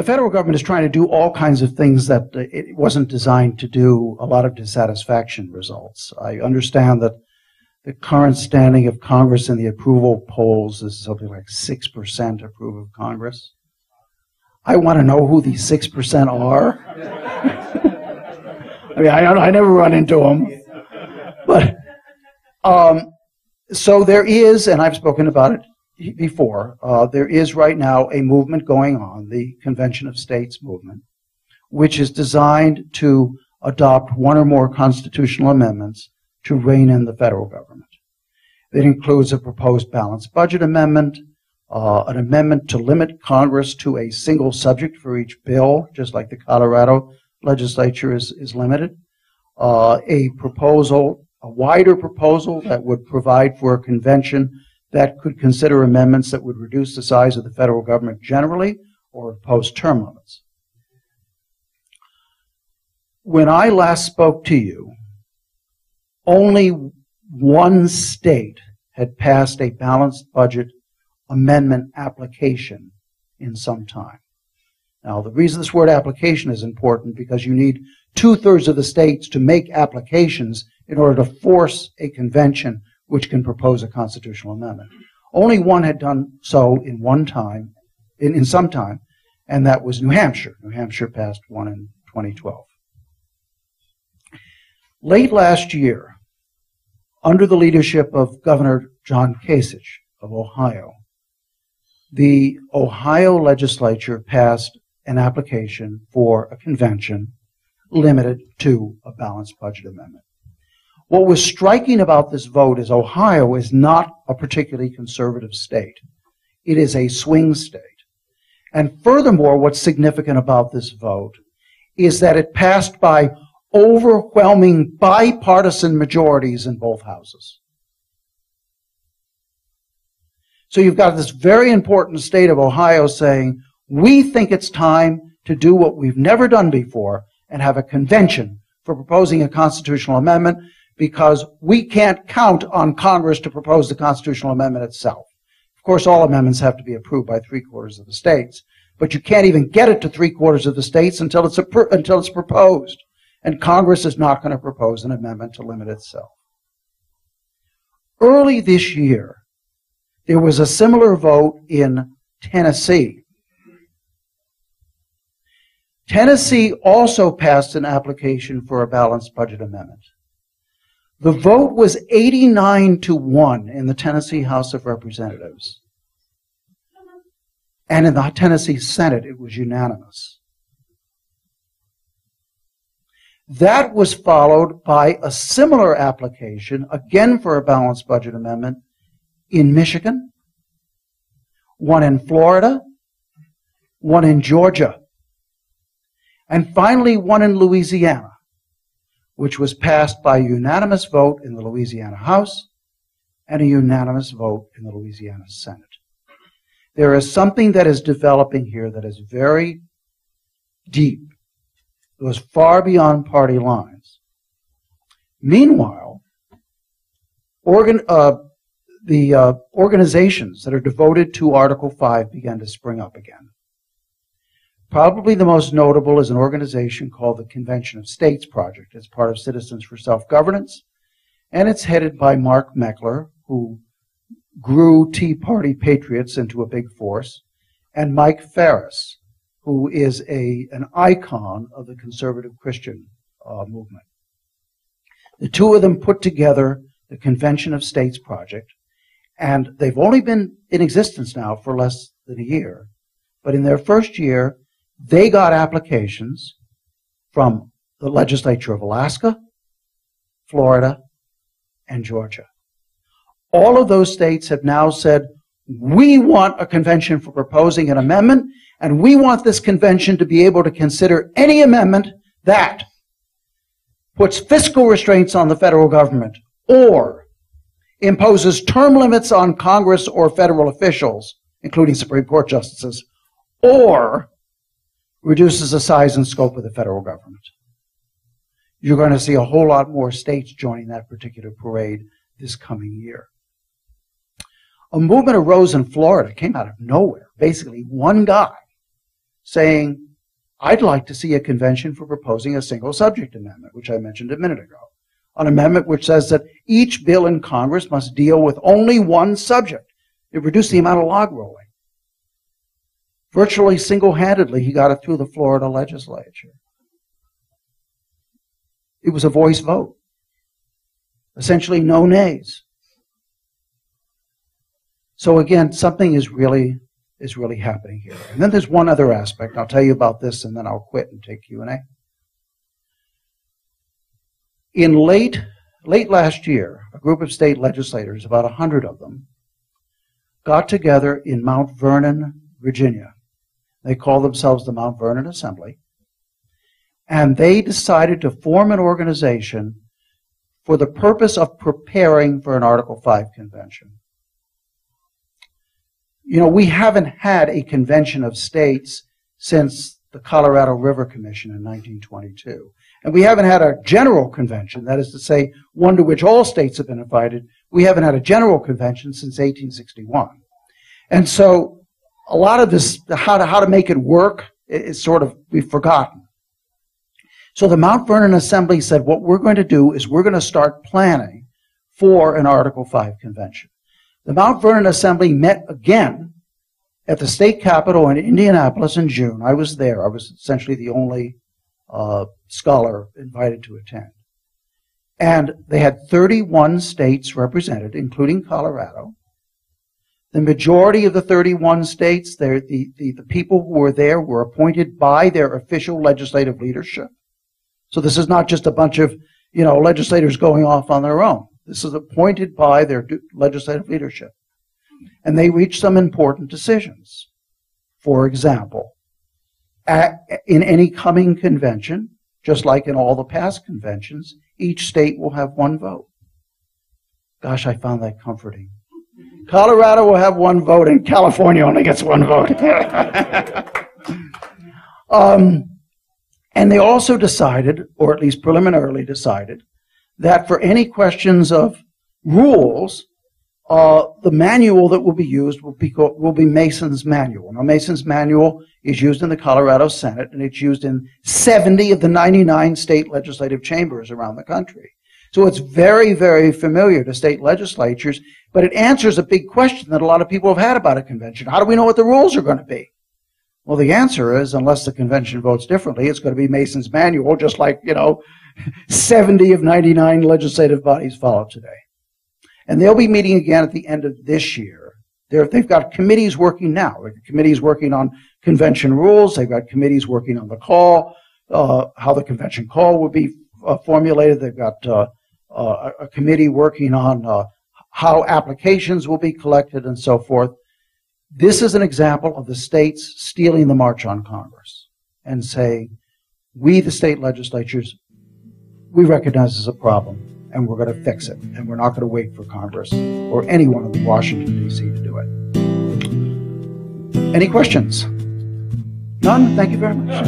the federal government is trying to do all kinds of things that it wasn't designed to do. A lot of dissatisfaction results. I understand that the current standing of Congress in the approval polls is something like 6% approve of Congress. I want to know who these 6% are. I mean, I never run into them. But so there is, and I've spoken about it before, there is right now a movement going on, the Convention of States movement, which is designed to adopt one or more constitutional amendments to rein in the federal government. It includes a proposed balanced budget amendment, an amendment to limit Congress to a single subject for each bill, just like the Colorado legislature is limited, a wider proposal that would provide for a convention that could consider amendments that would reduce the size of the federal government generally or impose term limits. When I last spoke to you, only one state had passed a balanced budget amendment application in some time. Now, the reason this word application is important because you need 2/3 of the states to make applications in order to force a convention which can propose a constitutional amendment. Only one had done so in some time, and that was New Hampshire. New Hampshire passed one in 2012. Late last year, under the leadership of Governor John Kasich of Ohio, the Ohio legislature passed an application for a convention limited to a balanced budget amendment. What was striking about this vote is Ohio is not a particularly conservative state. It is a swing state. And furthermore, what's significant about this vote is that it passed by overwhelming bipartisan majorities in both houses. So you've got this very important state of Ohio saying, we think it's time to do what we've never done before and have a convention for proposing a constitutional amendment because we can't count on Congress to propose the constitutional amendment itself. Of course, all amendments have to be approved by 3/4 of the states, but you can't even get it to 3/4 of the states until it's proposed. And Congress is not going to propose an amendment to limit itself. Early this year, there was a similar vote in Tennessee. Tennessee also passed an application for a balanced budget amendment. The vote was 89-1 in the Tennessee House of Representatives. And in the Tennessee Senate, it was unanimous. That was followed by a similar application, again for a balanced budget amendment, in Michigan, one in Florida, one in Georgia, and finally one in Louisiana, which was passed by a unanimous vote in the Louisiana House and a unanimous vote in the Louisiana Senate. There is something that is developing here that is very deep. It goes far beyond party lines. Meanwhile, the organizations that are devoted to Article 5 began to spring up again. Probably the most notable is an organization called the Convention of States Project. It's part of Citizens for Self-Governance, and it's headed by Mark Meckler, who grew Tea Party patriots into a big force, and Mike Farris, who is an icon of the conservative Christian movement. The two of them put together the Convention of States Project, and they've only been in existence now for less than a year. But in their first year, they got applications from the legislature of Alaska, Florida, and Georgia. All of those states have now said, we want a convention for proposing an amendment, and we want this convention to be able to consider any amendment that puts fiscal restraints on the federal government or imposes term limits on Congress or federal officials, including Supreme Court justices, or reduces the size and scope of the federal government. You're going to see a whole lot more states joining that particular parade this coming year. A movement arose in Florida, came out of nowhere. Basically, one guy saying, I'd like to see a convention for proposing a single subject amendment, which I mentioned a minute ago. An amendment which says that each bill in Congress must deal with only one subject. It reduced the amount of log rolling. Virtually single-handedly, he got it through the Florida legislature. It was a voice vote. Essentially no nays. So again, something is really happening here. And then there's one other aspect. I'll tell you about this and then I'll quit and take Q&A. In late last year, a group of state legislators, about 100 of them, got together in Mount Vernon, Virginia. They call themselves the Mount Vernon Assembly. And they decided to form an organization for the purpose of preparing for an Article 5 convention. You know, we haven't had a convention of states since the Colorado River Commission in 1922. And we haven't had a general convention, that is to say, one to which all states have been invited. We haven't had a general convention since 1861. And so a lot of this, how to make it work, is sort of, we've forgotten. So the Mount Vernon Assembly said, what we're going to do is we're going to start planning for an Article 5 convention. The Mount Vernon Assembly met again at the state capitol in Indianapolis in June. I was there. I was essentially the only scholar invited to attend. And they had 31 states represented, including Colorado. The majority of the 31 states, the people who were there were appointed by their official legislative leadership. So this is not just a bunch of, legislators going off on their own. This is appointed by their legislative leadership. And they reached some important decisions. For example, in any coming convention, just like in all the past conventions, each state will have one vote. Gosh, I found that comforting. Colorado will have one vote and California only gets one vote. And they also decided, or at least preliminarily decided, that for any questions of rules, the manual that will be used will be Mason's manual. Now, Mason's manual is used in the Colorado Senate, and it's used in 70 of the 99 state legislative chambers around the country. So it's very, very familiar to state legislatures, but it answers a big question that a lot of people have had about a convention. How do we know what the rules are going to be? Well, the answer is, unless the convention votes differently, it's going to be Mason's manual, just like, 70 of 99 legislative bodies follow today. And they'll be meeting again at the end of this year. They've got committees working now. Committees working on convention rules. They've got committees working on the call, how the convention call will be formulated. They've got a committee working on how applications will be collected and so forth. This is an example of the states stealing the march on Congress and saying, we, the state legislatures, we recognize this is a problem and we're going to fix it. And we're not going to wait for Congress or anyone in Washington, D.C. to do it. Any questions? None? Thank you very much.